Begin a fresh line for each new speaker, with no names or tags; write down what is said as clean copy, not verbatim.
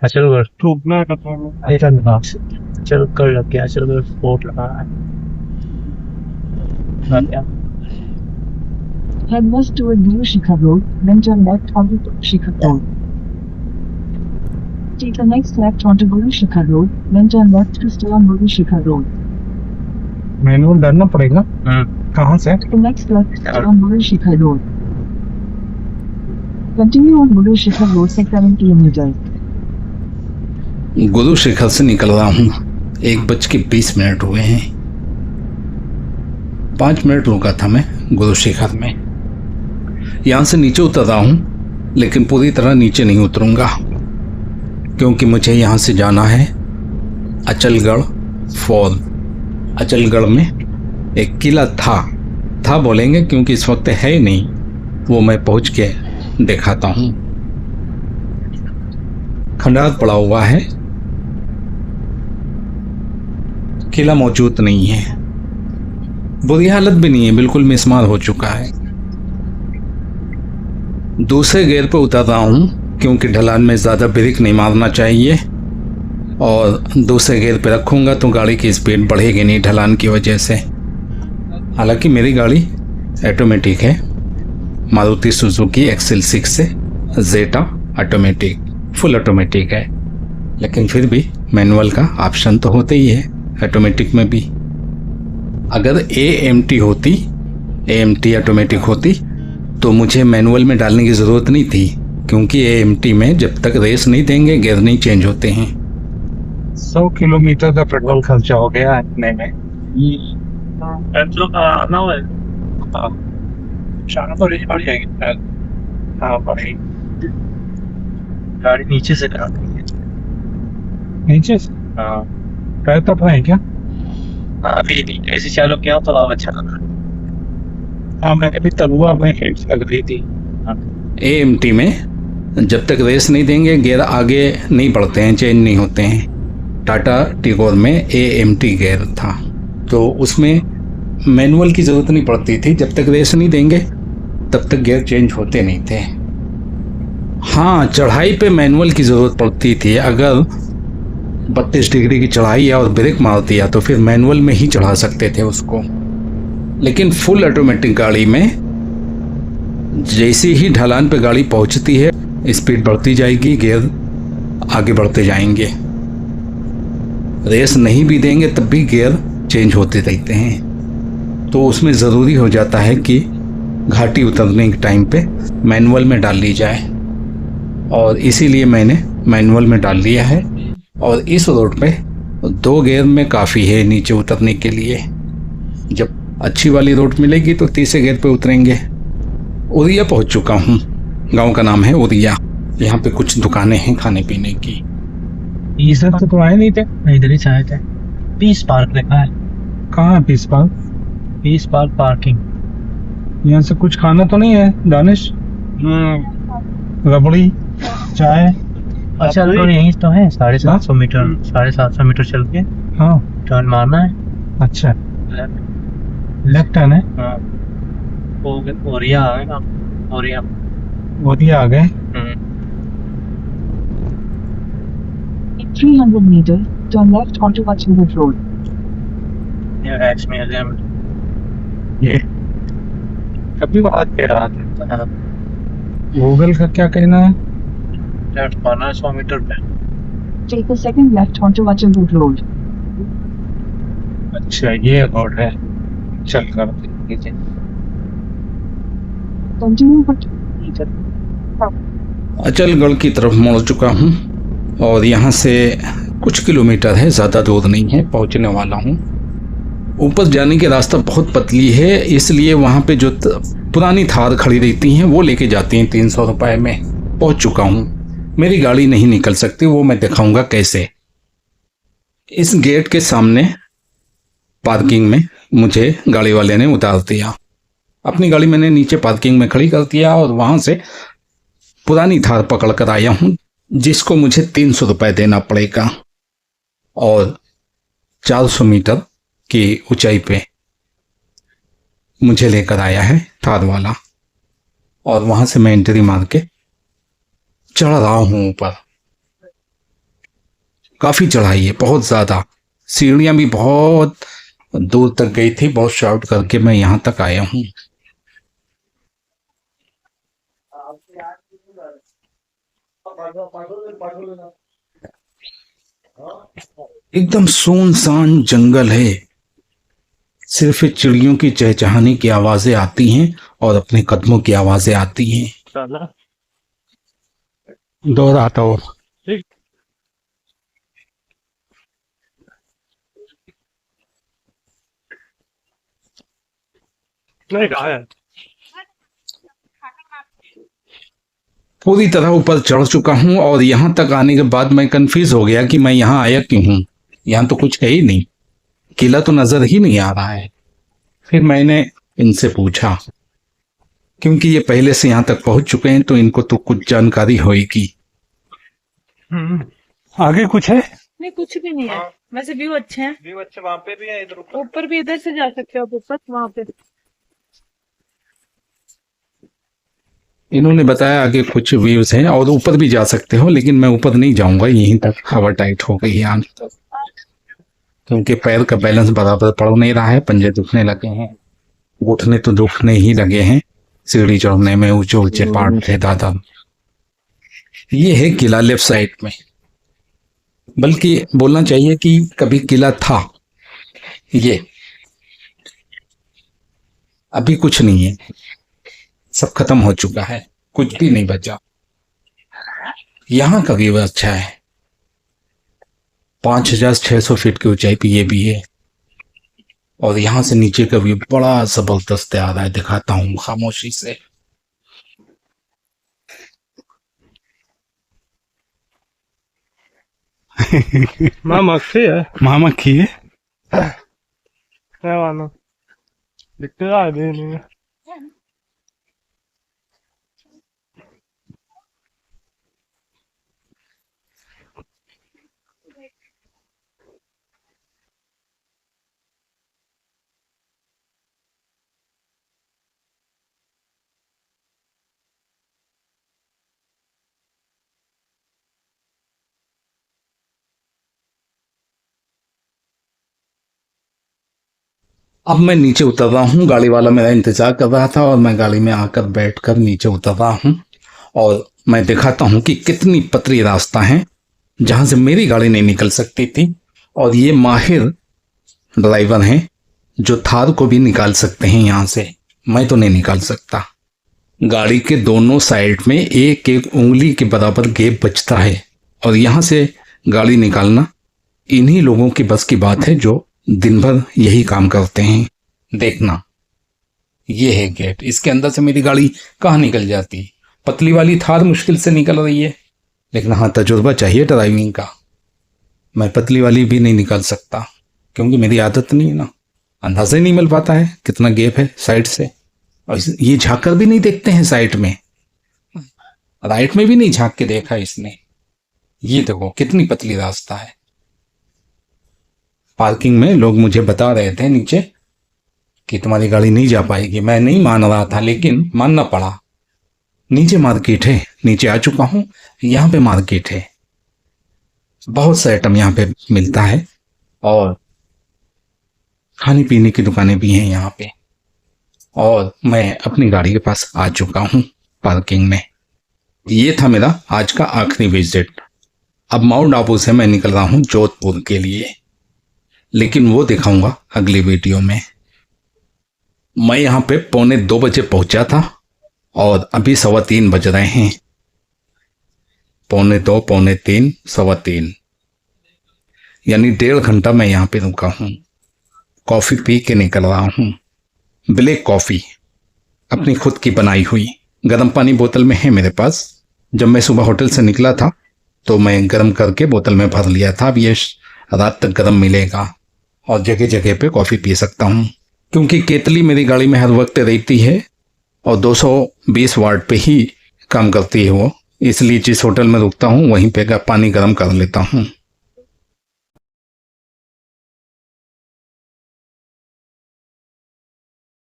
अचलगढ़।
थूकना का तो
अचलगढ़ लग गया, अचलगढ़ फोर्ट लगा है। क्या
Head west toward Guru Shikhar Road, then turn left onto Shikhar Road. Take the next left onto Guru Shikhar Road, then turn left to stay on Guru Shikhar Road.
Manual डरना पड़ेगा। कहाँ से?
The next left stay on Guru Shikhar Road. Continue on Guru Shikhar Road for 7 kilometers.
Guru Shikhar से निकल रहा हूँ। 1:20 हुए हैं। 5 मिनट रुका था मैं गुरु शिखर में। यहाँ से नीचे उतर रहा हूँ, लेकिन पूरी तरह नीचे नहीं उतरूंगा, क्योंकि मुझे यहाँ से जाना है अचलगढ़ फॉल। अचलगढ़ में एक किला था बोलेंगे, क्योंकि इस वक्त है ही नहीं। वो मैं पहुँच के दिखाता हूँ। खंडार पड़ा हुआ है, किला मौजूद नहीं है। बुरी हालत भी नहीं है, बिल्कुल मिसमार हो चुका है। दूसरे गियर पर उतर रहा हूँ, क्योंकि ढलान में ज़्यादा ब्रेक नहीं मारना चाहिए, और दूसरे गियर पे रखूँगा तो गाड़ी की स्पीड बढ़ेगी नहीं ढलान की वजह से। हालांकि मेरी गाड़ी ऑटोमेटिक है, मारुति सुजुकी XL6 से जेटा ऑटोमेटिक, फुल ऑटोमेटिक है, लेकिन फिर भी मैनुअल का ऑप्शन तो होते ही है ऑटोमेटिक में भी। अगर AMT होती, AMT ऑटोमेटिक होती, तो मुझे मैनुअल में डालने की ज़रूरत नहीं थी, क्योंकि AMT में जब तक रेस नहीं देंगे गियर नहीं चेंज होते हैं।
100 किलोमीटर का पेट्रोल खर्चा हो गया इतने में।
पेट्रोल का आना हुआ है। शाम को रेंज बढ़ जाएगी। हाँ बढ़ी। गाड़ी नीचे से करा देंगे।
नीचे से?
हाँ
पैर तक है क्या?
अभी नहीं, ऐसे चालू किया तो अब अच्छा लगा।
हाँ मैंने भी तलुआ में हेड लग रही थी।
AMT में जब तक रेस नहीं देंगे गियर आगे नहीं बढ़ते हैं, चेंज नहीं होते हैं। टाटा टिगोर में AMT गियर था, तो उसमें मैनुअल की ज़रूरत नहीं पड़ती थी। जब तक रेस नहीं देंगे तब तक गियर चेंज होते नहीं थे। हाँ, चढ़ाई पे मैनुअल की ज़रूरत पड़ती थी। अगर 32 डिग्री की चढ़ाई है और ब्रेक मार दिया तो फिर मैनुअल में ही चढ़ा सकते थे उसको। लेकिन फुल ऑटोमेटिक गाड़ी में जैसे ही ढलान पे गाड़ी पहुंचती है स्पीड बढ़ती जाएगी, गियर आगे बढ़ते जाएंगे। रेस नहीं भी देंगे तब भी गियर चेंज होते रहते हैं। तो उसमें ज़रूरी हो जाता है कि घाटी उतरने के टाइम पे मैनुअल में डाल ली जाए, और इसीलिए मैंने मैनुअल में डाल लिया है। और इस रोड पे 2 गियर में काफ़ी है नीचे उतरने के लिए। जब अच्छी वाली रोड मिलेगी तो तीसरे गियर पे उतरेंगे। उरिया पहुंच चुका हूँ। गांव का नाम है उरिया। यहाँ पे कुछ दुकानें हैं खाने पीने की।
इस तरफ तो आए नहीं थे।
इधर ही से आए थे। पीस पार्क लिखा है।
कहाँ peace park?
Peace park parking.
यहाँ से कुछ खाना तो नहीं है दानिश? रबड़ी, चाय।
अच्छा तो यहीं तो है 750 मीटर, 750 मीटर चल के
हाँ
टर्न मारना है।
अच्छा, लेफ्ट टर्न है।
हाँ ओरिया आ गए ना, ओरिया।
वधिया आ गए।
300 meters, turn left onto Achimut Road.
ये एक्स में है।
ये कभी बात कह रहा था। गूगल का क्या कहना है?
लेफ्ट मारना है 100 मीटर पे।
Take a second left onto Achimut Road.
अच्छा ये रोड है, चल कर नीचे।
Continue for 2 meters.
अचलगढ़ की तरफ मुड़ चुका हूँ, और यहाँ से कुछ किलोमीटर है, ज़्यादा दूर नहीं है, पहुँचने वाला हूँ। ऊपर जाने की रास्ता बहुत पतली है, इसलिए वहाँ पे जो पुरानी थार खड़ी रहती हैं वो लेके जाती हैं 300 रुपये में। पहुँच चुका हूँ। मेरी गाड़ी नहीं निकल सकती, वो मैं दिखाऊंगा कैसे। इस गेट के सामने पार्किंग में मुझे गाड़ी वाले ने उतार दिया। अपनी गाड़ी मैंने नीचे पार्किंग में खड़ी कर दिया, और वहाँ से पुरानी थार पकड़ कर आया हूँ, जिसको मुझे 300 रुपये देना पड़ेगा। और 400 मीटर की ऊंचाई पे मुझे लेकर आया है थार वाला, और वहाँ से मैं एंट्री मार के चढ़ रहा हूँ ऊपर। काफ़ी चढ़ाई है, बहुत ज़्यादा। सीढ़ियाँ भी बहुत दूर तक गई थी, बहुत शॉर्ट करके मैं यहाँ तक आया हूँ। एकदम सुनसान जंगल है, सिर्फ चिड़ियों की चहचहाने की आवाजें आती हैं और अपने कदमों की आवाजें आती हैं। दोहराता हो।
नहीं कहा है।
पूरी तरह ऊपर चढ़ चुका हूँ और यहाँ तक आने के बाद मैं कंफ्यूज हो गया कि मैं यहाँ आया क्यों हूँ। यहाँ तो कुछ है ही नहीं, किला तो नजर ही नहीं आ रहा है। फिर मैंने इनसे पूछा, क्योंकि ये पहले से यहाँ तक पहुंच चुके हैं तो इनको तो कुछ जानकारी होगी।
आगे कुछ है?
नहीं, कुछ भी नहीं है। वैसे व्यू अच्छे हैं।
व्यू अच्छे वहाँ पे भी है, इधर
ऊपर भी इधर से जा सकते हो आप ऊपर, वहाँ पे।
इन्होंने बताया आगे कुछ व्यूज हैं और ऊपर भी जा सकते हो, लेकिन मैं ऊपर नहीं जाऊंगा, यहीं तक हवा टाइट हो गई है क्योंकि पैर का बैलेंस बराबर पड़ नहीं रहा है, पंजे दुखने लगे हैं, घुटने तो दुखने ही लगे हैं। सीढ़ी चढ़ने में ऊंचे ऊंचे पहाड़ थे दादा। ये है किला लेफ्ट साइड में, बल्कि बोलना चाहिए कि कभी किला था। ये अभी कुछ नहीं है, सब खत्म हो चुका है, कुछ भी नहीं बचा। यहाँ का व्यू अच्छा है, 5600 फीट की ऊंचाई पे ये भी है और यहाँ से नीचे का व्यू बड़ा जबरदस्त आ रहा है। दिखाता हूँ खामोशी से।
माँ मक्खी है।
माँ मक्खी है।
मानो दिखते रहा है।
अब मैं नीचे उतर रहा हूँ, गाड़ी वाला मेरा इंतजार कर रहा था और मैं गाड़ी में आकर बैठकर नीचे उतर रहा हूँ और मैं दिखाता हूँ कि कितनी पतली रास्ता है जहाँ से मेरी गाड़ी नहीं निकल सकती थी। और ये माहिर ड्राइवर हैं जो थार को भी निकाल सकते हैं यहाँ से, मैं तो नहीं निकाल सकता। गाड़ी के दोनों साइड में एक एक उंगली के बराबर गैप बचता है और यहाँ से गाड़ी निकालना इन्हीं लोगों की बस की बात है जो दिन भर यही काम करते हैं। देखना, ये है गेट, इसके अंदर से मेरी गाड़ी कहाँ निकल जाती। पतली वाली थार मुश्किल से निकल रही है, लेकिन हाँ तजुर्बा चाहिए ड्राइविंग का। मैं पतली वाली भी नहीं निकाल सकता क्योंकि मेरी आदत नहीं है ना, अंदाजा ही नहीं मिल पाता है कितना गैप है साइड से। और ये झाँक कर भी नहीं देखते हैं साइड में, राइट में भी नहीं झाँक के देखा इसने। ये देखो कितनी पतली रास्ता है। पार्किंग में लोग मुझे बता रहे थे नीचे कि तुम्हारी गाड़ी नहीं जा पाएगी। मैं नहीं मान रहा था लेकिन मानना पड़ा। नीचे मार्केट है, नीचे आ चुका हूँ। यहाँ पे मार्केट है, बहुत से आइटम यहाँ पे मिलता है और खाने पीने की दुकानें भी हैं यहाँ पे। और मैं अपनी गाड़ी के पास आ चुका हूँ पार्किंग में। ये था मेरा आज का आखिरी विजिट। अब माउंट आबू से मैं निकल रहा हूँ जोधपुर के लिए, लेकिन वो दिखाऊंगा अगली वीडियो में। मैं यहाँ पे 2:45 बजे पहुंचा था और अभी 3:15 बज रहे हैं। 2:45, 2:45, 3:15, यानी 1.5 घंटा मैं यहाँ पे रुका हूँ। कॉफ़ी पी के निकल रहा हूँ, ब्लैक कॉफ़ी अपनी खुद की बनाई हुई। गर्म पानी बोतल में है मेरे पास। जब मैं सुबह होटल से निकला था तो मैं गर्म करके बोतल में भर लिया था। अब ये रात तक गर्म मिलेगा और जगह जगह पे कॉफ़ी पी सकता हूँ क्योंकि केतली मेरी गाड़ी में हर वक्त रहती है और 220 वाट पे ही काम करती है वो। इसलिए जिस होटल में रुकता हूँ वहीं पे पानी गर्म कर लेता हूँ।